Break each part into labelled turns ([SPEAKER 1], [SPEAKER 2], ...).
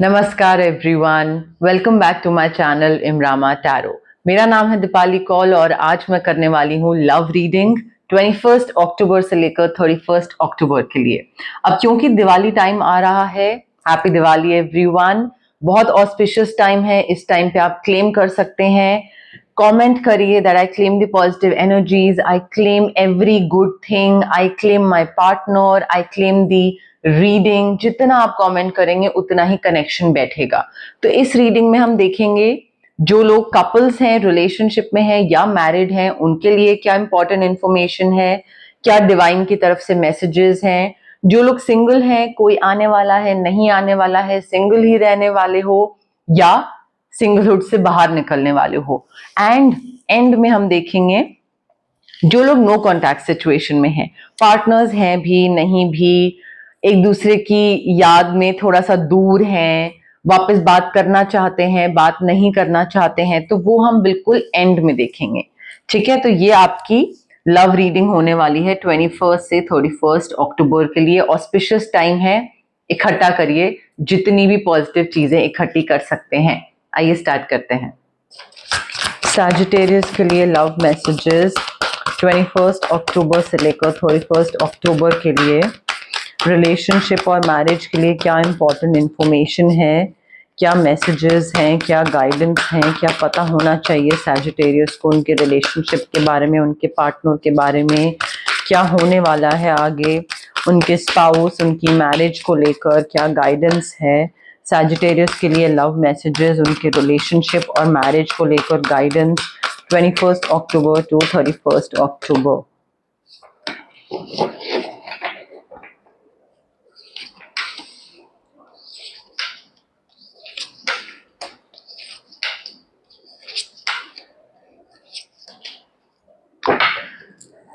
[SPEAKER 1] नमस्कार everyone, welcome back to my channel इमरामा tarot. मेरा नाम है दीपाली कौल और आज मैं करने वाली हूँ लव रीडिंग 21 अक्टूबर से लेकर 31 अक्टूबर के लिए। अब क्योंकि दिवाली टाइम आ रहा है, हैप्पी दिवाली एवरीवन। बहुत ऑस्पिशियस टाइम है, इस टाइम पे आप क्लेम कर सकते हैं। कमेंट करिए that I claim the positive energies, I claim every good thing, I claim my partner, I claim the reading. जितना आप कमेंट करेंगे उतना ही कनेक्शन बैठेगा। तो इस रीडिंग में हम देखेंगे जो लोग कपल्स हैं, रिलेशनशिप में हैं या मैरिड हैं, उनके लिए क्या इंपॉर्टेंट इंफॉर्मेशन है, क्या डिवाइन की तरफ से मैसेजेस हैं। जो लोग सिंगल हैं, कोई आने वाला है, नहीं आने वाला है, सिंगल ही रहने वाले हो या सिंगलहुड से बाहर निकलने वाले हो। एंड में हम देखेंगे जो लोग नो कॉन्टैक्ट सिचुएशन में हैं, पार्टनर्स हैं भी नहीं भी, एक दूसरे की याद में थोड़ा सा दूर हैं, वापस बात करना चाहते हैं, बात नहीं करना चाहते हैं, तो वो हम बिल्कुल एंड में देखेंगे। ठीक है, तो ये आपकी लव रीडिंग होने वाली है 21 से 31 अक्टूबर के लिए। ऑस्पिशियस टाइम है, इकट्ठा करिए, जितनी भी पॉजिटिव चीजें इकट्ठी कर सकते हैं। आइए स्टार्ट करते हैं। सैजिटेरियस के लिए लव मैसेजेस 21 अक्टूबर से लेकर 31 अक्टूबर के लिए। रिलेशनशिप और मैरिज के लिए क्या इंपॉर्टेंट इंफॉर्मेशन है, क्या मैसेजेस हैं, क्या गाइडेंस हैं, क्या पता होना चाहिए सैजिटेरियस को उनके रिलेशनशिप के बारे में, उनके पार्टनर के बारे में, क्या होने वाला है आगे, उनके स्पाउस, उनकी मैरिज को लेकर क्या गाइडेंस है। सैजिटेरियस के लिए लव मैसेजेस, उनके रिलेशनशिप और मैरिज को लेकर guidance 21 October to 31 October.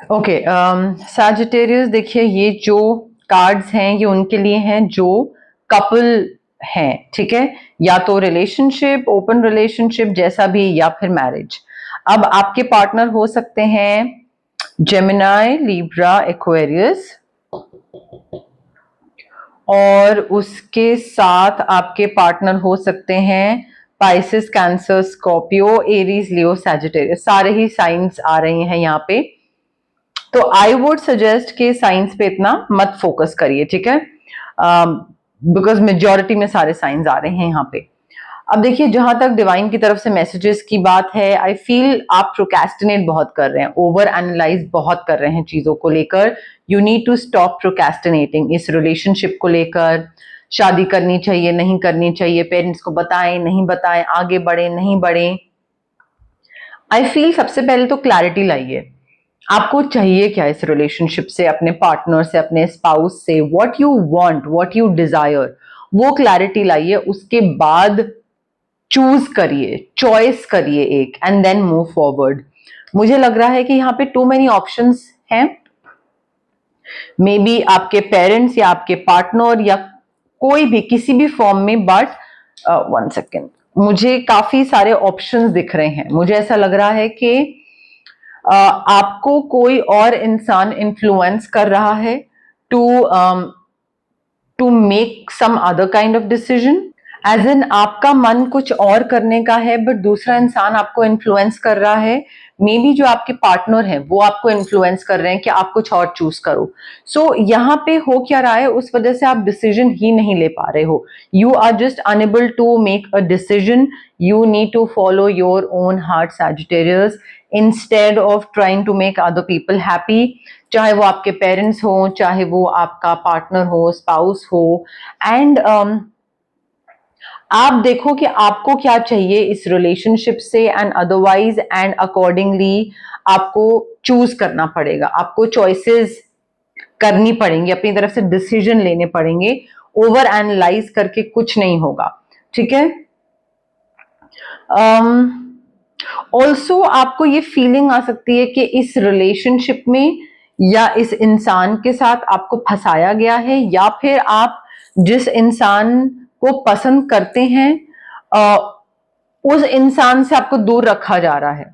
[SPEAKER 1] Okay, Sagittarius देखिए, ये जो कार्ड्स हैं ये उनके लिए हैं जो कपल हैं। ठीक है, या तो रिलेशनशिप, ओपन रिलेशनशिप जैसा भी, या फिर मैरिज। अब आपके पार्टनर हो सकते हैं जेमिनाई, लिब्रा, एक्वेरियस, और उसके साथ आपके पार्टनर हो सकते हैं पाइसेस, कैंसर, स्कॉर्पियो, एरीज, लियो, सैजिटेरियस। सारे ही साइंस आ रहे हैं यहाँ पे। तो आई वुड सजेस्ट कि साइंस पे इतना मत फोकस करिए, ठीक है, बिकॉज मेजोरिटी में सारे साइंस आ रहे हैं यहाँ पे। अब देखिए, जहां तक डिवाइन की तरफ से मैसेजेस की बात है, आई फील आप प्रोकेस्टिनेट बहुत कर रहे हैं, ओवर एनालाइज बहुत कर रहे हैं चीजों को लेकर। You need to stop procrastinating इस रिलेशनशिप को लेकर। शादी करनी चाहिए, नहीं करनी चाहिए, पेरेंट्स को बताएं, नहीं बताएं, आगे बढ़े, नहीं बढ़े। आई फील सबसे पहले तो क्लैरिटी लाइए, आपको चाहिए क्या इस रिलेशनशिप से, अपने पार्टनर से, अपने स्पाउस से। What you want, what you desire, वो क्लैरिटी लाइए। उसके बाद चूज करिए, चॉइस करिए एक, एंड देन मूव फॉरवर्ड। मुझे लग रहा है कि यहाँ पे टू मेनी ऑप्शंस हैं। मे बी आपके पेरेंट्स या आपके पार्टनर या कोई भी किसी भी फॉर्म में, बट वन सेकेंड, मुझे काफी सारे ऑप्शंस दिख रहे हैं। मुझे ऐसा लग रहा है कि आपको कोई और इंसान इन्फ्लुएंस कर रहा है to make some other kind of decision. As in आपका मन कुछ और करने का है, बट दूसरा इंसान आपको इन्फ्लुएंस कर रहा है। मे बी जो आपके पार्टनर हैं वो आपको इन्फ्लुएंस कर रहे हैं कि आप कुछ और चूज करो। सो यहाँ पे हो क्या रहा है, उस वजह से आप डिसीजन ही नहीं ले पा रहे हो। You are just unable to make a decision. You need to follow your own heart, Sagittarius, instead of trying to make other people happy. चाहे वो आपके पेरेंट्स हो, चाहे वो आपका पार्टनर हो, स्पाउस हो। एंड आप देखो कि आपको क्या चाहिए इस रिलेशनशिप से, एंड अदरवाइज एंड अकॉर्डिंगली आपको चूज करना पड़ेगा। आपको चॉइसेस करनी पड़ेंगी, अपनी तरफ से डिसीजन लेने पड़ेंगे। ओवर एनालाइज करके कुछ नहीं होगा, ठीक है। ऑल्सो आपको ये फीलिंग आ सकती है कि इस रिलेशनशिप में या इस इंसान के साथ आपको फंसाया गया है, या फिर आप जिस इंसान को पसंद करते हैं उस इंसान से आपको दूर रखा जा रहा है,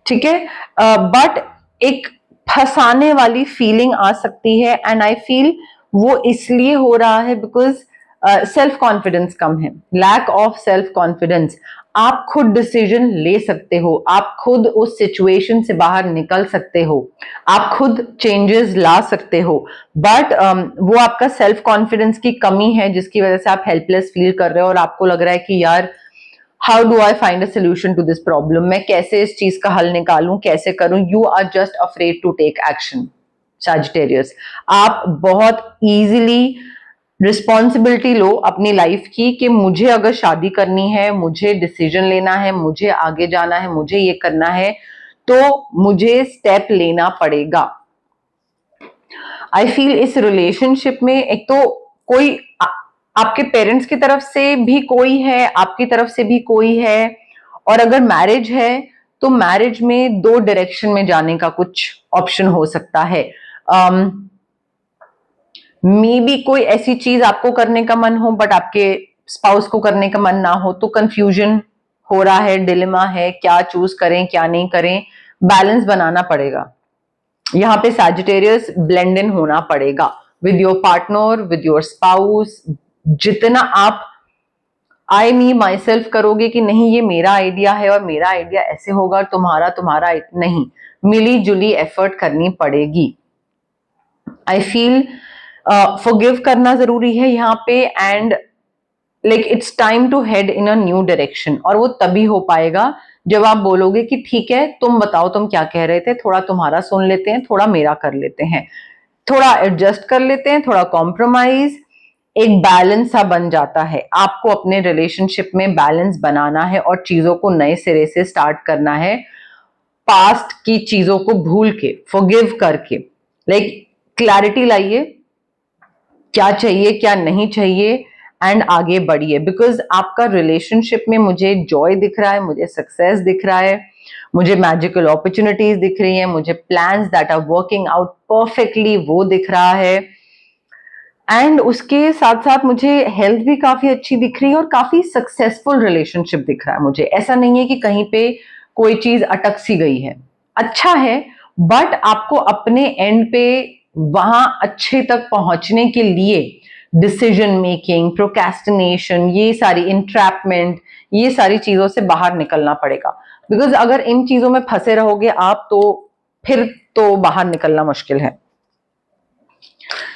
[SPEAKER 1] ठीक है। बट एक फंसाने वाली फीलिंग आ सकती है, एंड आई फील वो इसलिए हो रहा है बिकॉज सेल्फ कॉन्फिडेंस कम है, लैक ऑफ सेल्फ कॉन्फिडेंस। आप खुद डिसीजन ले सकते हो, आप खुद उस सिचुएशन से बाहर निकल सकते हो, आप खुद चेंजेस ला सकते हो, बट वो आपका सेल्फ कॉन्फिडेंस की कमी है जिसकी वजह से आप हेल्पलेस फील कर रहे हो और आपको लग रहा है कि यार how do I find a solution to this problem, मैं कैसे इस चीज का हल निकालूं, कैसे करूं। You are just afraid to take action. Sagittarius, आप बहुत इजीली रिस्पॉन्सिबिलिटी लो अपनी लाइफ की कि मुझे अगर शादी करनी है, मुझे डिसीजन लेना है, मुझे आगे जाना है, मुझे ये करना है, तो मुझे स्टेप लेना पड़ेगा। आई फील इस रिलेशनशिप में एक तो कोई आपके पेरेंट्स की तरफ से भी कोई है, आपकी तरफ से भी कोई है, और अगर मैरिज है तो मैरिज में दो डायरेक्शन में जाने का कुछ ऑप्शन हो सकता है। मे बी कोई ऐसी चीज आपको करने का मन हो बट आपके स्पाउस को करने का मन ना हो, तो कंफ्यूजन हो रहा है, डिलेमा है, क्या चूज करें क्या नहीं करें, बैलेंस बनाना पड़ेगा। यहाँ पे सैजिटेरियस ब्लेंड इन होना पड़ेगा with your partner, with your spouse. जितना आप आई मी माई सेल्फ करोगे कि नहीं ये मेरा आइडिया है और मेरा आइडिया ऐसे होगा, तुम्हारा तुम्हारा नहीं, मिली जुली एफर्ट करनी पड़ेगी। आई फील फॉरगिव करना जरूरी है यहाँ पे, and like it's time to head in a new direction. और वो तभी हो पाएगा जब आप बोलोगे कि ठीक है तुम बताओ तुम क्या कह रहे थे, थोड़ा तुम्हारा सुन लेते हैं, थोड़ा मेरा कर लेते हैं, थोड़ा एडजस्ट कर लेते हैं, थोड़ा कॉम्प्रोमाइज, एक बैलेंस सा बन जाता है। आपको अपने रिलेशनशिप में बैलेंस बनाना है और चीजों को नए सिरे से स्टार्ट करना है, पास्ट की चीजों को भूल के, फॉरगिव करके, लाइक क्लैरिटी लाइए क्या चाहिए क्या नहीं चाहिए एंड आगे बढ़िए। बिकॉज आपका रिलेशनशिप में मुझे जॉय दिख रहा है, मुझे सक्सेस दिख रहा है, मुझे मैजिकल अपॉर्चुनिटीज दिख रही हैं, मुझे plans that are working out perfectly वो दिख रहा है, एंड उसके साथ साथ मुझे हेल्थ भी काफी अच्छी दिख रही है और काफी सक्सेसफुल रिलेशनशिप दिख रहा है मुझे। ऐसा नहीं है कि कहीं पे कोई चीज अटक सी गई है, अच्छा है, बट आपको अपने एंड पे वहां अच्छे तक पहुंचने के लिए डिसीजन मेकिंग, प्रोक्रेस्टिनेशन, ये सारी इंट्रैपमेंट, ये सारी चीजों से बाहर निकलना पड़ेगा। बिकॉज अगर इन चीजों में फंसे रहोगे आप तो फिर तो बाहर निकलना मुश्किल है।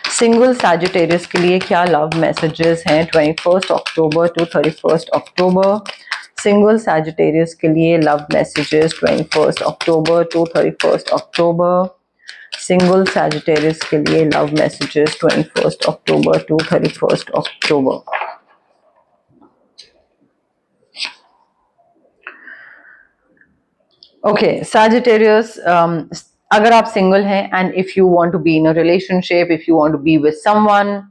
[SPEAKER 1] सिंगल सैजिटेरियस के लिए क्या लव मैसेजेस हैं 21 October to 31 October? Single Sagittarius के लिए love messages 21 October to 31 October. Single Sagittarius के लिए love messages 21 October to 31 October. Okay Sagittarius, अगर आप सिंगल हैं and if you want to be in a relationship, if you want to be with someone,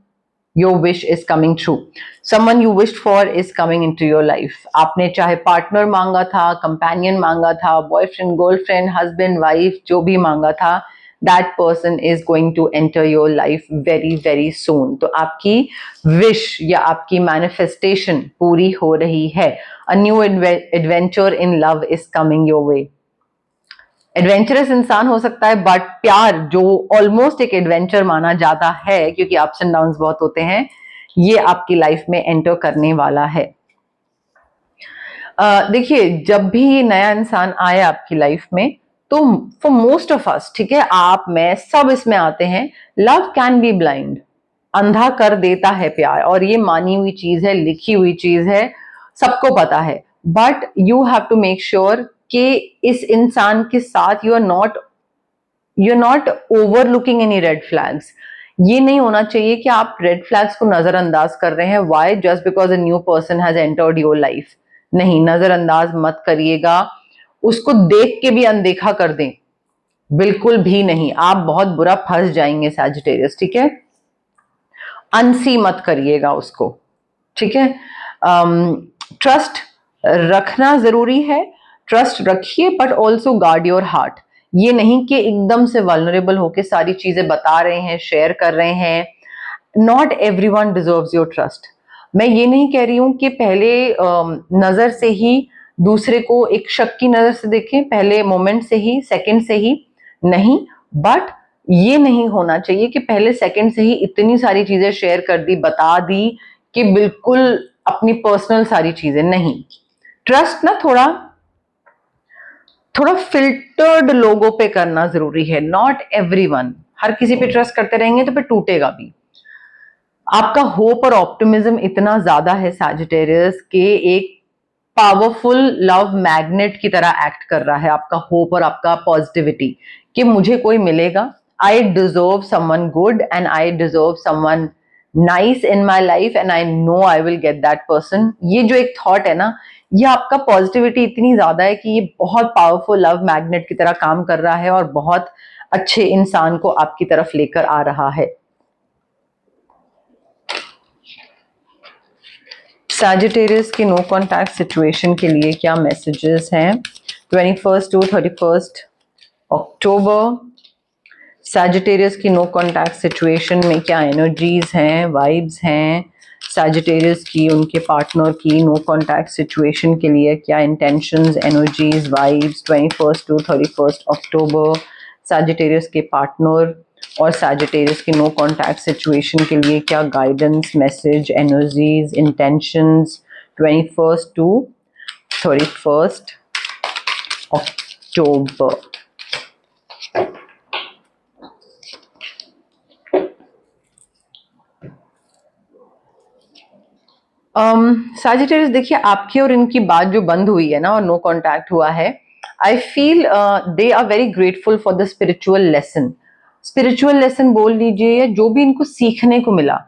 [SPEAKER 1] your wish is coming true. Someone you wished for is coming into your life. आपने चाहे partner मांगा था, companion मांगा था, boyfriend, girlfriend, husband, wife, जो भी मांगा था, that person is going to enter your life very very soon। तो आपकी विश या आपकी मैनिफेस्टेशन पूरी हो रही है। A new adventure in love is coming your way। Adventurous इंसान हो सकता है बट प्यार जो ऑलमोस्ट एक एडवेंचर माना जाता है क्योंकि अप्स एंड डाउन्स बहुत होते हैं, ये आपकी लाइफ में एंटर करने वाला है। देखिए जब भी ये नया इंसान आए आपकी लाइफ में तो फॉर मोस्ट ऑफ अस, ठीक है, आप मैं सब इसमें आते हैं, लव कैन बी ब्लाइंड, अंधा कर देता है प्यार, और ये मानी हुई चीज है, लिखी हुई चीज है, सबको पता है। But you have to make sure कि इस इंसान के साथ you are not overlooking any red flags. ये नहीं होना चाहिए कि आप रेड फ्लैग्स को नजरअंदाज कर रहे हैं, why just because a new person has entered your life. नहीं, नजरअंदाज मत करिएगा, उसको देख के भी अनदेखा कर दें, बिल्कुल भी नहीं, आप बहुत बुरा फंस जाएंगे सैजिटेरियस, ठीक है। अनसी मत करिएगा उसको, ठीक है। ट्रस्ट रखना जरूरी है, ट्रस्ट रखिए, but also guard your heart. ये नहीं कि एकदम से वल्नरेबल होके सारी चीजें बता रहे हैं, शेयर कर रहे हैं। Not everyone deserves your trust. मैं ये नहीं कह रही हूं कि पहले नजर से ही दूसरे को एक शक की नजर से देखें, पहले मोमेंट से ही, सेकंड से ही नहीं, बट ये नहीं होना चाहिए कि पहले सेकंड से ही इतनी सारी चीजें शेयर कर दी, बता दी कि बिल्कुल अपनी पर्सनल सारी चीजें नहीं। ट्रस्ट ना थोड़ा थोड़ा फिल्टर्ड लोगों पे करना जरूरी है, नॉट एवरीवन। हर किसी पे ट्रस्ट करते रहेंगे तो फिर टूटेगा भी। आपका होप और ऑप्टिमिज्म इतना ज्यादा है सैजिटेरियस के एक पावरफुल लव मैग्नेट की तरह एक्ट कर रहा है आपका होप और आपका पॉजिटिविटी, कि मुझे कोई मिलेगा, I deserve someone good and I deserve someone nice in my life and I know I will get that person. ये जो एक थॉट है ना, ये आपका पॉजिटिविटी इतनी ज्यादा है कि ये बहुत पावरफुल लव मैग्नेट की तरह काम कर रहा है और बहुत अच्छे इंसान को आपकी तरफ लेकर आ रहा है। सैजिटेरियस की नो कॉन्टैक्ट सिचुएशन के लिए क्या मैसेजेस हैं 21 टू 31 अक्टूबर? सैजिटेरियस की नो कॉन्टैक्ट सिचुएशन में क्या एनर्जीज हैं, वाइब्स हैं? सैजिटेरियस की उनके पार्टनर की नो कॉन्टैक्ट सिचुएशन के लिए क्या intentions, energies, vibes 21 to 31 October? Sagittarius के पार्टनर और सैजिटेरियस की नो कॉन्टैक्ट सिचुएशन के लिए क्या guidance, message, energies, intentions 21 to 31 October? Sagittarius देखिए, आपकी और इनकी बात जो बंद हुई है ना और नो कॉन्टैक्ट हुआ है, I feel they are very grateful for the spiritual lesson. Spiritual lesson बोल लीजिए, जो भी इनको सीखने को मिला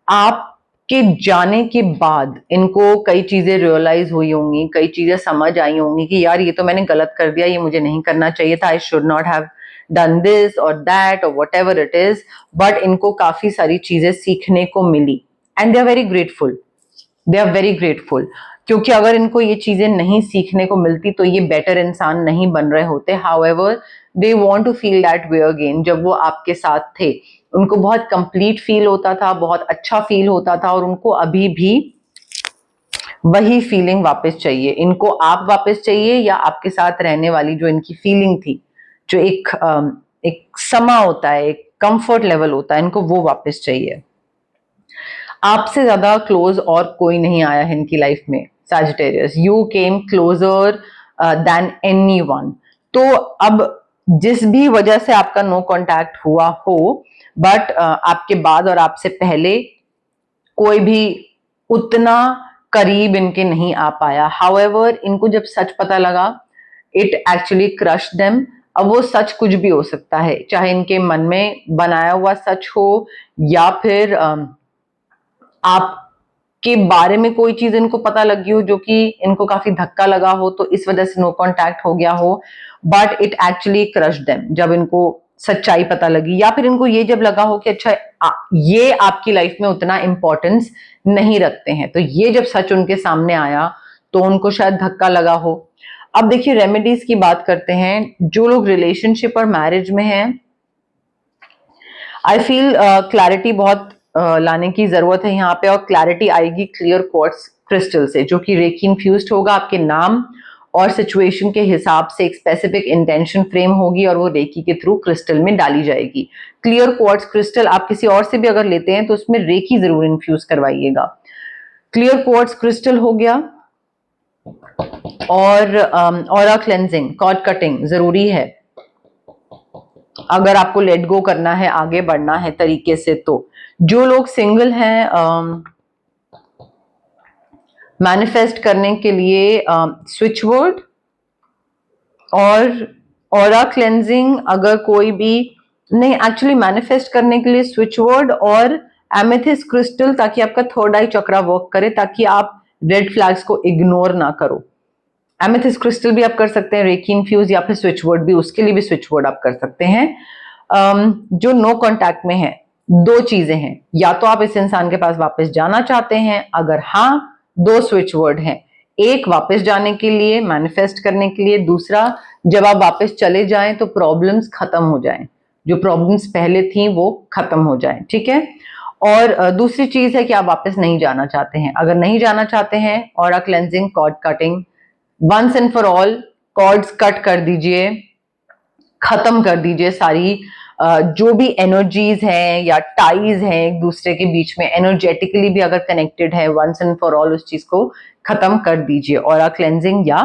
[SPEAKER 1] आपके जाने के बाद, इनको कई चीजें रियलाइज हुई होंगी, कई चीजें समझ आई होंगी कि यार ये तो मैंने गलत कर दिया, ये मुझे नहीं करना चाहिए था, I should not have done this और दैट और whatever it is. But इनको काफी सारी चीजें सीखने को मिली and they are very grateful, they are very grateful. क्योंकि अगर इनको ये चीजें नहीं सीखने को मिलती तो ये बेटर इंसान नहीं बन रहे होते। However they want to feel that way again. जब वो आपके साथ थे उनको बहुत कंप्लीट फील होता था, बहुत अच्छा फील होता था, और उनको अभी भी वही फीलिंग वापस चाहिए। इनको आप वापस चाहिए या आपके साथ रहने वाली जो इनकी फीलिंग थी, जो एक समा होता है, एक कंफर्ट लेवल होता है, इनको वो वापस चाहिए। आपसे ज्यादा क्लोज और कोई नहीं आया है इनकी लाइफ में Sagittarius. You came closure than anyone. तो अब जिस भी वजह से आपका नो कांटेक्ट हुआ हो, बट आपके बाद और आपसे पहले कोई भी उतना करीब इनके नहीं आ पाया। हाउएवर इनको जब सच पता लगा, इट एक्चुअली क्रश देम। अब वो सच कुछ भी हो सकता है, चाहे इनके मन में बनाया हुआ सच हो या फिर आपके बारे में कोई चीज इनको पता लगी हो जो कि इनको काफी धक्का लगा हो, तो इस वजह से नो कांटेक्ट हो गया हो। But it actually crush them जब इनको सच्चाई पता लगी, या फिर इनको ये जब लगा हो कि अच्छा ये आपकी लाइफ में उतना इंपॉर्टेंस नहीं रखते हैं, तो ये जब सच उनके सामने आया तो उनको शायद धक्का लगा हो। अब देखिए, रेमेडीज की बात करते हैं। जो लोग रिलेशनशिप और मैरिज में हैं, आई फील क्लैरिटी बहुत लाने की जरूरत है यहाँ पे, और क्लैरिटी आएगी क्लियर क्वार्ट्ज क्रिस्टल से, जो कि रेकी इन्फ्यूज्ड होगा। आपके नाम और सिचुएशन के हिसाब से एक स्पेसिफिक इंटेंशन फ्रेम होगी और वो रेकी के थ्रू क्रिस्टल में डाली जाएगी। क्लियर क्वार्ट्ज क्रिस्टल आप किसी और से भी अगर लेते हैं तो उसमें रेकी जरूर इन्फ्यूज करवाइएगा। क्लियर क्वार्ट्ज क्रिस्टल हो गया। और ऑरा क्लेंजिंग, कॉर्ड कटिंग जरूरी है अगर आपको लेट गो करना है, आगे बढ़ना है तरीके से। तो जो लोग सिंगल हैं, मैनिफेस्ट करने के लिए स्विच वर्ड और ऑरा क्लेंजिंग, अगर कोई भी नहीं, एक्चुअली मैनिफेस्ट करने के लिए स्विच वर्ड और एमेथिस्ट क्रिस्टल, ताकि आपका थर्ड आई चक्रा वर्क करे, ताकि आप रेड फ्लैग्स को इग्नोर ना करो। एमेथिस्ट क्रिस्टल भी आप कर सकते हैं, रेकी इन्फ्यूज, या फिर स्विच वर्ड भी, उसके लिए भी स्विच वर्ड आप कर सकते हैं। जो नो कांटेक्ट में है, दो चीजें हैं, या तो आप इस इंसान के पास वापस जाना चाहते हैं, अगर हाँ, दो स्विच वर्ड हैं। एक वापस जाने के लिए, मैनिफेस्ट करने के लिए, दूसरा जब आप वापस चले जाएं तो प्रॉब्लम्स खत्म हो जाएं, जो प्रॉब्लम्स पहले थी वो खत्म हो जाएं, ठीक है। और दूसरी चीज है कि आप वापस नहीं जाना चाहते हैं। अगर नहीं जाना चाहते हैं, aura cleansing, cord cutting, once and for all cords cut कर दीजिए। खत्म कर दीजिए सारी जो भी एनर्जीज हैं या टाइज हैं एक दूसरे के बीच में, एनर्जेटिकली भी अगर कनेक्टेड है, वंस एंड फॉर ऑल उस चीज को खत्म कर दीजिए ऑरा क्लेंजिंग या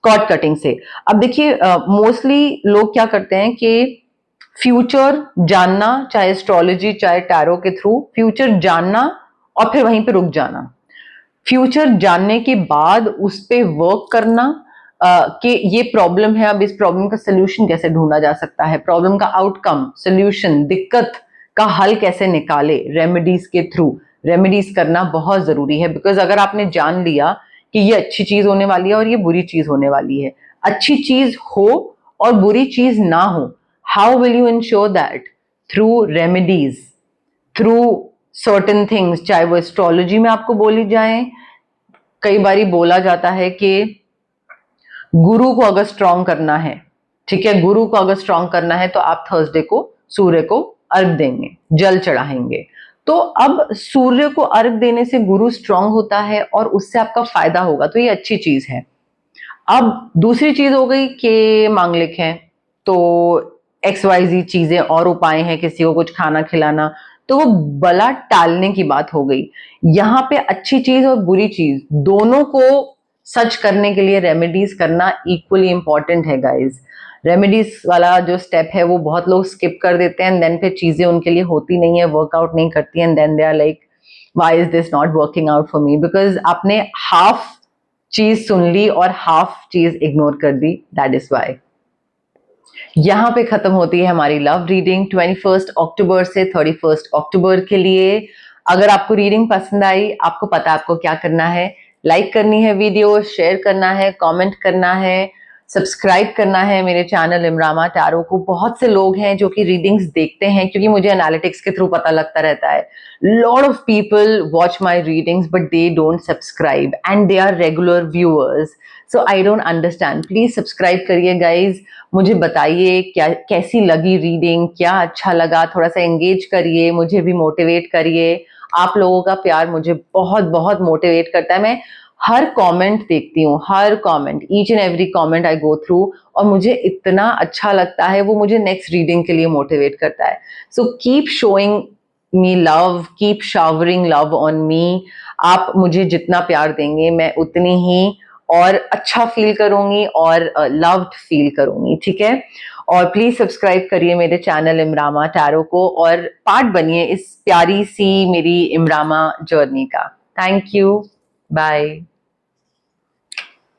[SPEAKER 1] कॉर्ड कटिंग से। अब देखिए मोस्टली लोग क्या करते हैं कि फ्यूचर जानना, चाहे एस्ट्रोलॉजी चाहे टैरो के थ्रू, फ्यूचर जानना और फिर वहीं पे रुक जाना। फ्यूचर जानने के बाद उस पे वर्क करना कि ये प्रॉब्लम है, अब इस प्रॉब्लम का सोल्यूशन कैसे ढूंढा जा सकता है, प्रॉब्लम का आउटकम, सोल्यूशन, दिक्कत का हल कैसे निकाले रेमेडीज के थ्रू। रेमेडीज करना बहुत जरूरी है, बिकॉज अगर आपने जान लिया कि ये अच्छी चीज होने वाली है और ये बुरी चीज होने वाली है, अच्छी चीज हो और बुरी चीज ना हो, how will you ensure that? Through remedies, through certain things, चाहे वो एस्ट्रोलॉजी में आपको बोली जाए। कई बारी बोला जाता है कि गुरु को अगर स्ट्रांग करना है, ठीक है, गुरु को अगर स्ट्रांग करना है तो आप थर्सडे को सूर्य को अर्घ देंगे, जल चढ़ाएंगे। तो अब सूर्य को अर्घ देने से गुरु स्ट्रांग होता है और उससे आपका फायदा होगा, तो ये अच्छी चीज है। अब दूसरी चीज हो गई कि मांगलिक है तो XYZ चीजें और उपाय हैं, किसी को कुछ खाना खिलाना, तो वो बला टालने की बात हो गई। यहाँ पे अच्छी चीज और बुरी चीज दोनों को सच करने के लिए रेमेडीज करना इक्वली इंपॉर्टेंट है गाइज। रेमेडीज वाला जो स्टेप है वो बहुत लोग स्किप कर देते हैं, देन फिर चीजें उनके लिए होती नहीं है, वर्कआउट नहीं करती, and then they are like why is this not working out for me, because आपने हाफ चीज सुन ली और हाफ चीज इग्नोर कर दी, दैट इज वाई। यहाँ पे खत्म होती है हमारी लव रीडिंग 21 अक्टूबर से 31 अक्टूबर के लिए। अगर आपको रीडिंग पसंद आई, आपको पता है आपको क्या करना है, लाइक करनी है वीडियो, शेयर करना है, कमेंट करना है, सब्सक्राइब करना है मेरे चैनल इमरामा टैरो को। बहुत से लोग हैं जो कि रीडिंग्स देखते हैं, क्योंकि मुझे एनालिटिक्स के थ्रू पता लगता रहता है। Lot of people watch my readings but they don't subscribe and they are regular viewers, so I don't understand. Please subscribe करिए गाइज, मुझे बताइए क्या कैसी लगी रीडिंग, क्या अच्छा लगा, थोड़ा सा एंगेज करिए, मुझे भी मोटिवेट करिए। आप लोगों का प्यार मुझे बहुत बहुत मोटिवेट करता है। मैं हर कमेंट देखती हूँ, हर comment, each and every comment I go through, और मुझे इतना अच्छा लगता है, वो मुझे नेक्स्ट रीडिंग के लिए मोटिवेट करता है। So keep showing me love, keep showering love on me. आप मुझे जितना प्यार देंगे मैं उतनी ही और अच्छा फील करूंगी और लव्ड फील करूंगी, ठीक है। और प्लीज सब्सक्राइब करिए मेरे चैनल इमरामा टैरो को और पार्ट बनिए इस प्यारी सी मेरी इमरामा जर्नी का। Thank you, bye.